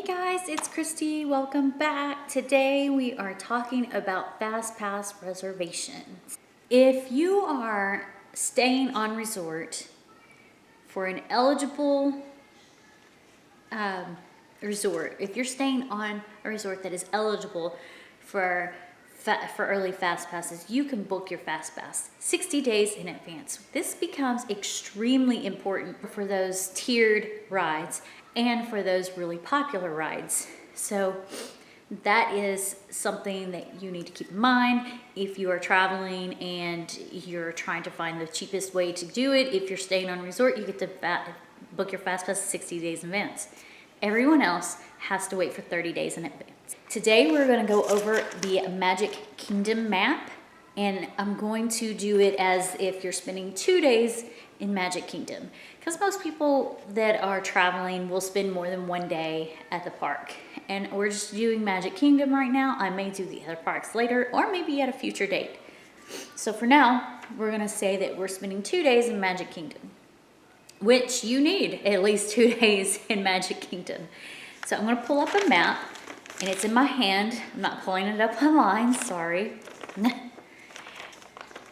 guys, it's Christy. Welcome back. Today we are talking about Fast Pass reservations. If you are staying on resort for an eligible resort, if you're staying on a resort that is eligible for early Fast Passes, you can book your Fast Pass 60 days in advance. This becomes extremely important for those tiered rides and for those really popular rides. So that is something that you need to keep in mind if you are traveling and you're trying to find the cheapest way to do it. If you're staying on a resort, you get to book your Fast Pass 60 days in advance. Everyone else has to wait for 30 days in advance. Today we're going to go over the Magic Kingdom map, and I'm going to do it as if you're spending 2 days in Magic Kingdom, because most people that are traveling will spend more than 1 day at the park, and we're just doing Magic Kingdom right now. I may do the other parks later or maybe at a future date. So for now, we're going to say that we're spending 2 days in Magic Kingdom, which you need at least 2 days in Magic Kingdom. So I'm going to pull up a map, and it's in my hand. I'm not pulling it up online, sorry.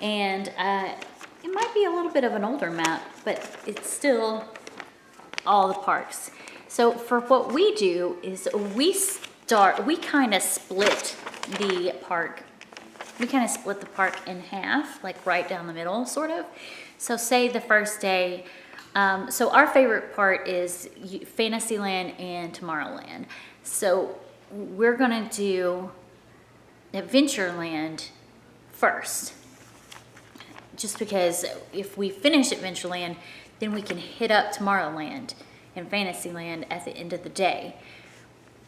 And it might be a little bit of an older map, but it's still all the parks. So for what we do is we kind of split the park. We kind of split the park in half, like right down the middle, sort of. So say the first day, so our favorite part is Fantasyland and Tomorrowland. So we're gonna do Adventureland first, just because if we finish Adventureland, then we can hit up Tomorrowland and Fantasyland at the end of the day.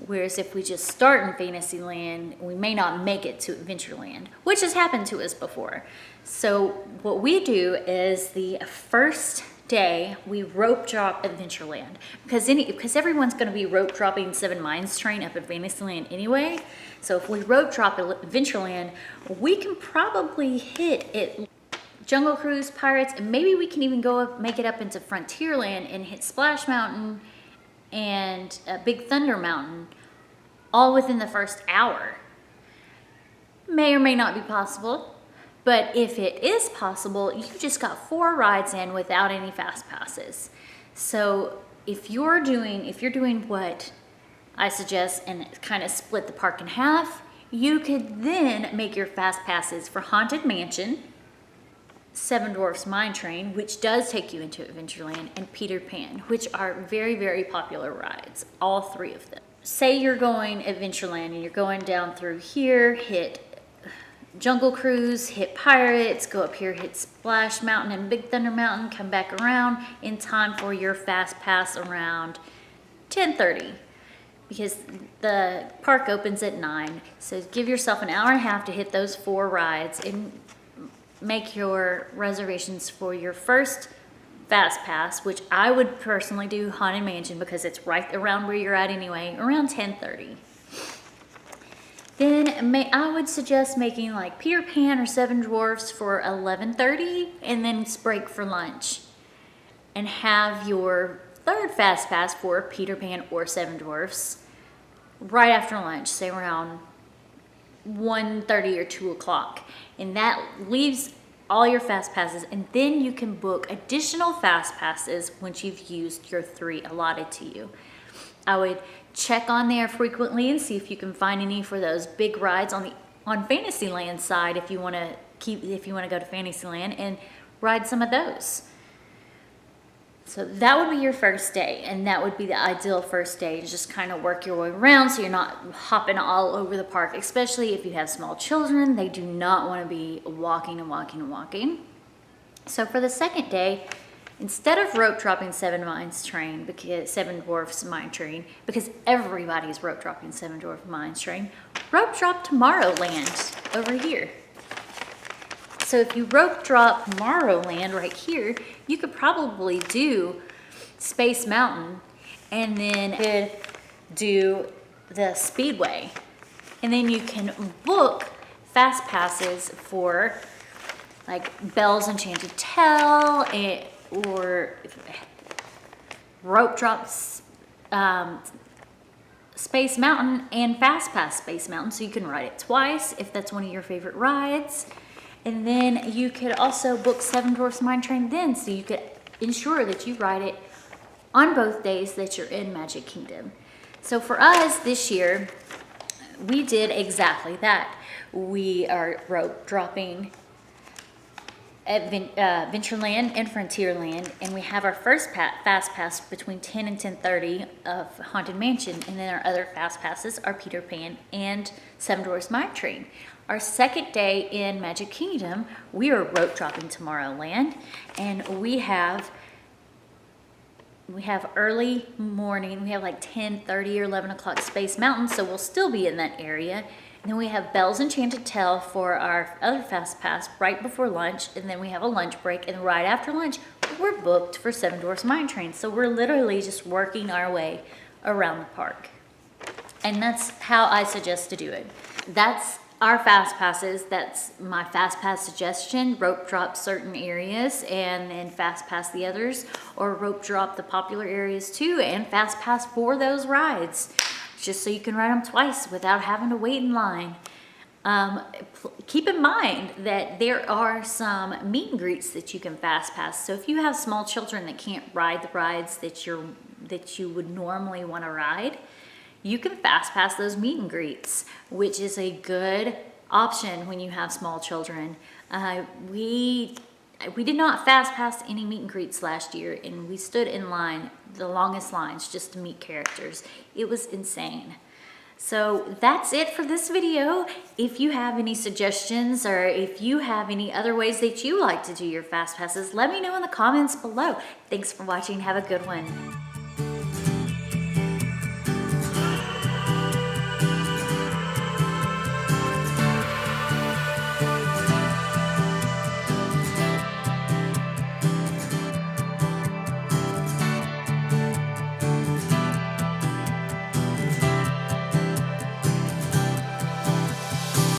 Whereas if we just start in Fantasyland, we may not make it to Adventureland, which has happened to us before. So what we do is the first day we rope drop Adventureland, because everyone's going to be rope dropping Seven Mines Train up at Fantasyland anyway. So if we rope drop Adventureland, we can probably hit it Jungle Cruise, Pirates, and maybe we can even go up, make it up into Frontierland and hit Splash Mountain and Big Thunder Mountain all within the first hour. May or may not be possible. But if it is possible, you just got 4 rides in without any Fast Passes. So if you're doing what I suggest and kind of split the park in half, you could then make your Fast Passes for Haunted Mansion, Seven Dwarfs Mine Train, which does take you into Adventureland, and Peter Pan, which are very, very popular rides, all 3 of them. Say you're going Adventureland and you're going down through here, hit Jungle Cruise, hit Pirates, go up here, hit Splash Mountain and Big Thunder Mountain, come back around in time for your Fast Pass around 10:30, because the park opens at 9. So give yourself an hour and a half to hit those 4 rides and make your reservations for your first Fast Pass, which I would personally do Haunted Mansion because it's right around where you're at anyway, around 10:30. Then I would suggest making like Peter Pan or Seven Dwarfs for 11:30, and then break for lunch. And have your third Fast Pass for Peter Pan or Seven Dwarfs right after lunch, say around 1:30 or 2 o'clock. And that leaves all your Fast Passes, and then you can book additional Fast Passes once you've used your 3 allotted to you. I would check on there frequently and see if you can find any for those big rides on Fantasyland side if you want to go to Fantasyland and ride some of those. So that would be your first day, and that would be the ideal first day to just kind of work your way around so you're not hopping all over the park, especially if you have small children. They do not want to be walking and walking and walking. So for the second day, instead of rope dropping Seven Dwarfs Mine Train, because everybody's rope dropping Seven Dwarfs Mine Train, rope drop Tomorrowland over here. So if you rope drop Tomorrowland right here, you could probably do Space Mountain and then do the Speedway. And then you can book Fast Passes for like Belle's Enchanted Tale or rope drops Space Mountain and Fast Pass Space Mountain, so you can ride it twice if that's one of your favorite rides. And then you could also book Seven Dwarfs Mine Train then, so you could ensure that you ride it on both days that you're in Magic Kingdom. So for us this year, we did exactly that. We are rope dropping at Adventureland and Frontierland, and we have our first Fast Pass between 10 and 10:30 of Haunted Mansion, and then our other Fast Passes are Peter Pan and Seven Dwarfs Mine Train. Our second day in Magic Kingdom, we are rope dropping Tomorrowland, and we have early morning, we have like 10:30 or 11 o'clock Space Mountain, so we'll still be in that area. And then we have Belle's Enchanted Tale for our other Fast Pass right before lunch, and then we have a lunch break, and right after lunch, we're booked for Seven Dwarfs Mine Train. So we're literally just working our way around the park. And that's how I suggest to do it. That's our Fast Passes. That's my Fast Pass suggestion. Rope drop certain areas and then Fast Pass the others, or rope drop the popular areas too and Fast Pass for those rides, just so you can ride them twice without having to wait in line. Keep in mind that there are some meet and greets that you can Fast Pass. So if you have small children that can't ride the rides that you would normally want to ride, you can Fast Pass those meet and greets, which is a good option when you have small children. We did not Fast Pass any meet and greets last year, and we stood in line, the longest lines, just to meet characters. It was insane. So that's it for this video. If you have any suggestions, or if you have any other ways that you like to do your Fast Passes, let me know in the comments below. Thanks for watching. Have a good one.